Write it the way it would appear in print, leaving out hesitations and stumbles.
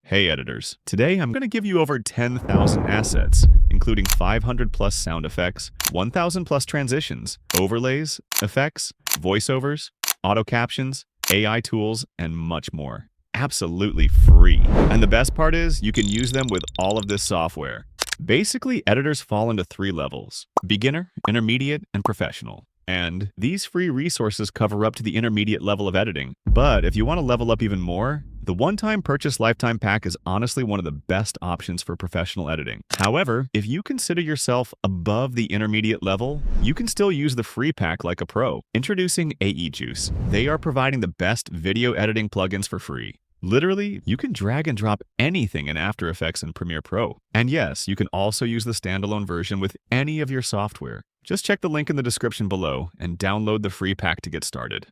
Hey editors, today I'm going to give you over 10,000 assets, including 500 plus sound effects, 1,000 plus transitions, overlays, effects, voiceovers, auto captions, AI tools, and much more. Absolutely free. And the best part is you can use them with all of this software. Basically, editors fall into 3 levels: beginner, intermediate, and professional. And these free resources cover up to the intermediate level of editing. But if you want to level up even more, the one-time purchase lifetime pack is honestly one of the best options for professional editing. However, if you consider yourself above the intermediate level, you can still use the free pack like a pro. Introducing AEJuice. They are providing the best video editing plugins for free. Literally, you can drag and drop anything in After Effects and Premiere Pro. And yes, you can also use the standalone version with any of your software. Just check the link in the description below and download the free pack to get started.